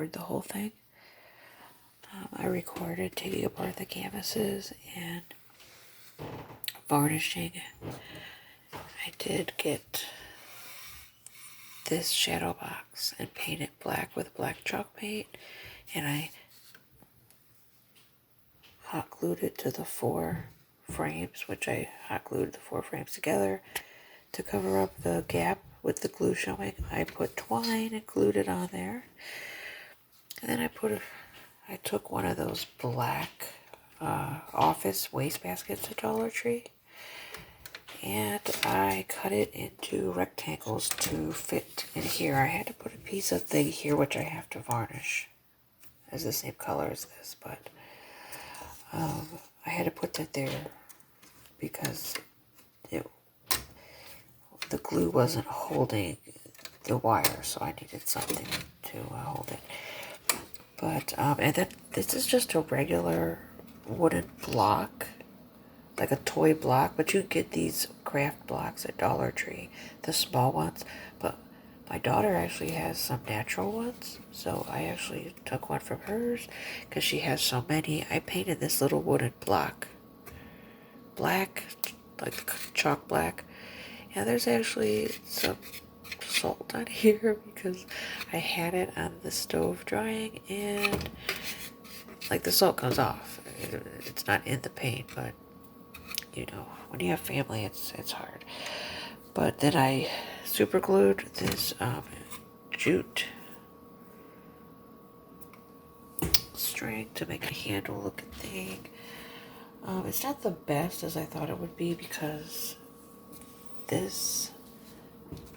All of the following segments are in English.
record the whole thing. I recorded taking apart the canvases and varnishing. I did get this shadow box and paint it black with black chalk paint, and I hot glued it to the 4 frames, which I hot glued the 4 frames together to cover up the gap with the glue showing. I put twine and glued it on there, and then I took one of those black office wastebaskets at Dollar Tree, and I cut it into rectangles to fit in here. I had to put a piece of thing here, which I have to varnish as the same color as this, but I had to put that there because the glue wasn't holding the wire, so I needed something to hold it. But, and then this is just a regular wooden block, like a toy block, but you get these craft blocks at Dollar Tree, the small ones. But my daughter actually has some natural ones, so I actually took one from hers because she has so many. I painted this little wooden block black, like chalk black, and there's actually some salt on here because I had it on the stove drying, and like the salt comes off. It's not in the paint, but you know, when you have family, it's hard. But then I super glued this jute string to make a handle looking thing. It's not the best as I thought it would be because this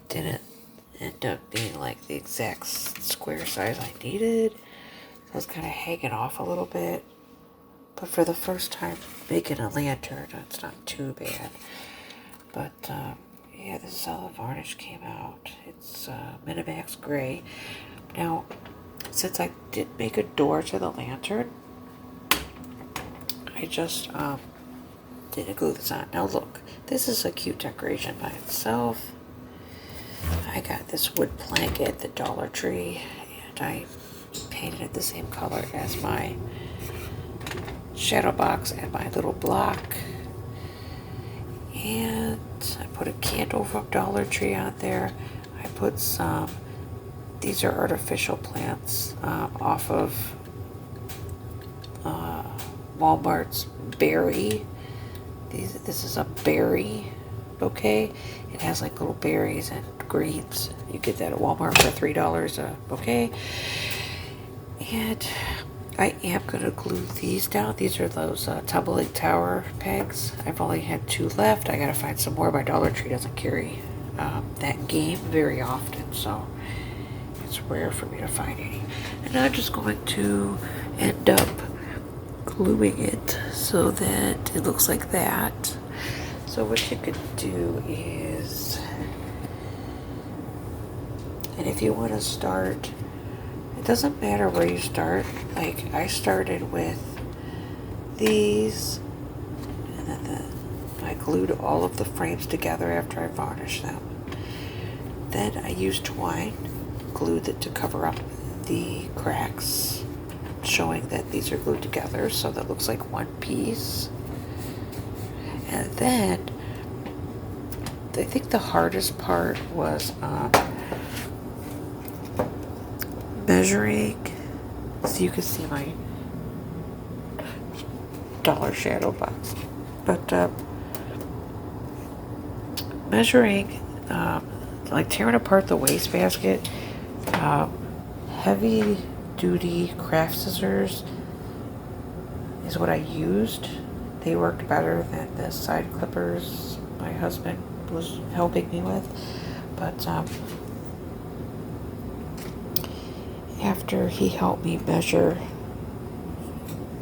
didn't end up being like the exact square size I needed. So I was kind of hanging off a little bit. But for the first time making a lantern, it's not too bad. But yeah, this is how the varnish came out. It's Minimax Gray. Now, since I did make a door to the lantern, I just didn't glue this on. Now look, this is a cute decoration by itself. I got this wood plank at the Dollar Tree, and I painted it the same color as my shadow box and my little block. And I put a candle from Dollar Tree on there. I put some, these are artificial plants off of Walmart's berry. This is a berry bouquet. It has like little berries and greens. You get that at Walmart for $3 a bouquet. And I am going to glue these down. These are those tumbling tower pegs. I've only had 2 left. I got to find some more. My Dollar Tree doesn't carry that game very often, so it's rare for me to find any. And I'm just going to end up gluing it so that it looks like that. So what you could do is, and if you want to start, it doesn't matter where you start. Like I started with these, and then I glued all of the frames together after I varnished them. Then I used twine, glued it to cover up the cracks, showing that these are glued together so that looks like one piece. And then I think the hardest part was measuring, so you can see my dollar shadow box, but measuring, like tearing apart the wastebasket, heavy duty craft scissors is what I used. They worked better than the side clippers my husband was helping me with, but after he helped me measure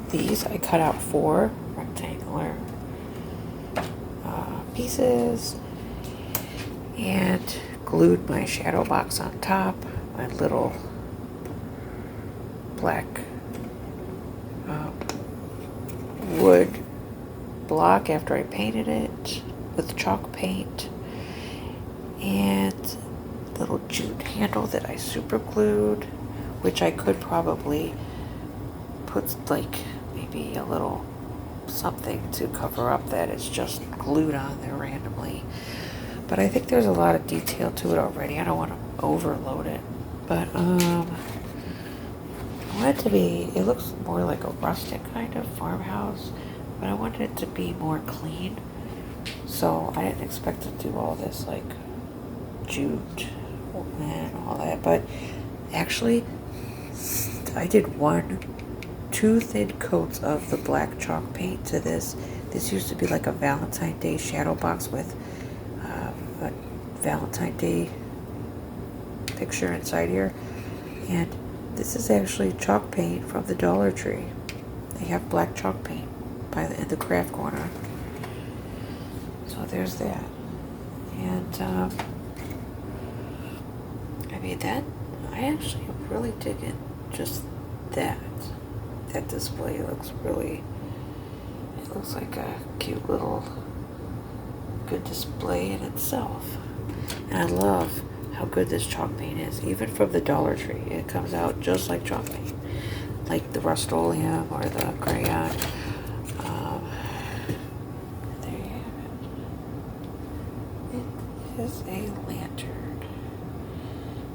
these, I cut out 4 rectangular pieces and glued my shadow box on top, my little black wood block after I painted it with chalk paint, and little jute handle that I super glued which I could probably put like maybe a little something to cover up that it's just glued on there randomly. But I think there's a lot of detail to it already. I don't want to overload it. But I want it to be, it looks more like a rustic kind of farmhouse, but I wanted it to be more clean. So I didn't expect to do all this like jute and all that. But actually, I did two thin coats of the black chalk paint to this. This used to be like a Valentine's Day shadow box with a Valentine's Day picture inside here. And this is actually chalk paint from the Dollar Tree. They have black chalk paint in the craft corner. So there's that. And I mean I actually am really digging just that. That display looks like a cute little good display in itself. And I love how good this chalk paint is. Even from the Dollar Tree, it comes out just like chalk paint, like the Rust-Oleum or the crayon. There you have it. It is a lantern.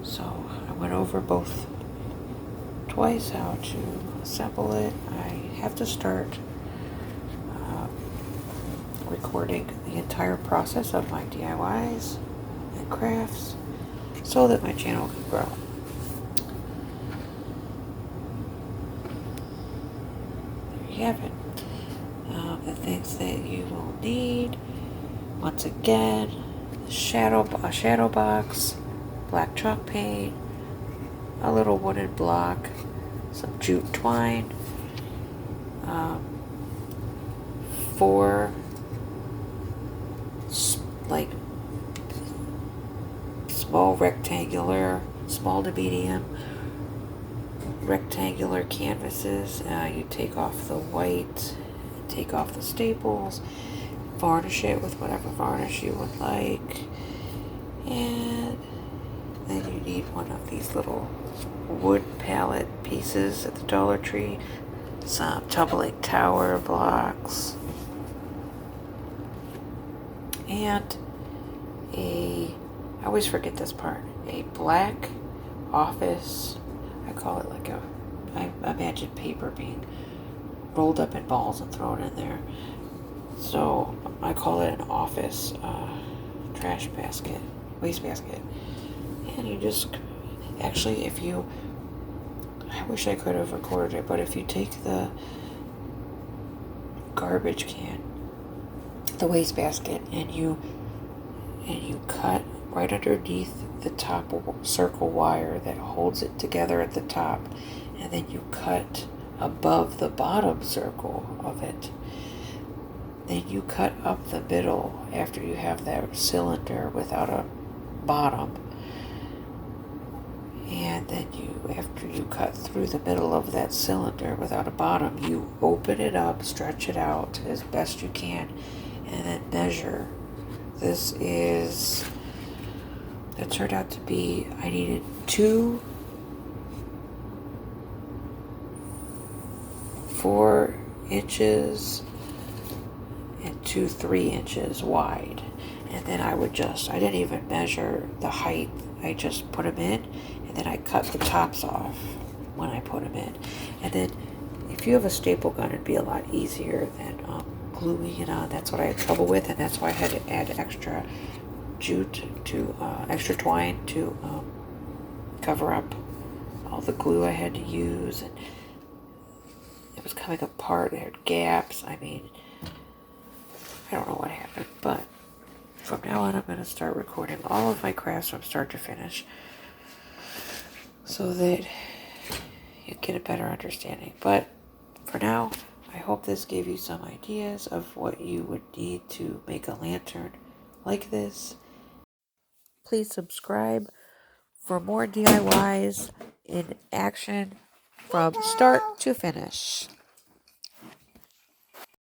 So I went over both twice how to assemble it. I have to start recording the entire process of my DIYs and crafts so that my channel can grow. There you have it. The things that you will need, once again, a shadow box, black chalk paint, a little wooden block, some jute twine, 4 like small to medium rectangular canvases. You take off the white, take off the staples, varnish it with whatever varnish you would like, and then you need one of these little wood palette pieces at the Dollar Tree, some tumbling tower blocks, and I always forget this part, a black office, I call it like I imagine paper being rolled up in balls and thrown in there, so I call it an office trash basket, waste basket. And you just, actually, I wish I could have recorded it, but if you take the garbage can, the waste basket, and you cut right underneath the top circle wire that holds it together at the top, and then you cut above the bottom circle of it, then you cut up the middle after you have that cylinder without a bottom, and then after you cut through the middle of that cylinder without a bottom, you open it up, stretch it out as best you can, and then measure. It turned out to be, I needed 2 4 inches and 2 3 inches wide. And then I didn't even measure the height. I just put them in, and then I cut the tops off when I put them in. And then if you have a staple gun, it'd be a lot easier than gluing it on. That's what I had trouble with, and that's why I had to add extra extra twine to cover up all the glue I had to use. And it was coming apart. It had gaps. I mean, I don't know what happened, but from now on, I'm going to start recording all of my crafts from start to finish so that you get a better understanding. But for now, I hope this gave you some ideas of what you would need to make a lantern like this. Please subscribe for more DIYs in action from start to finish.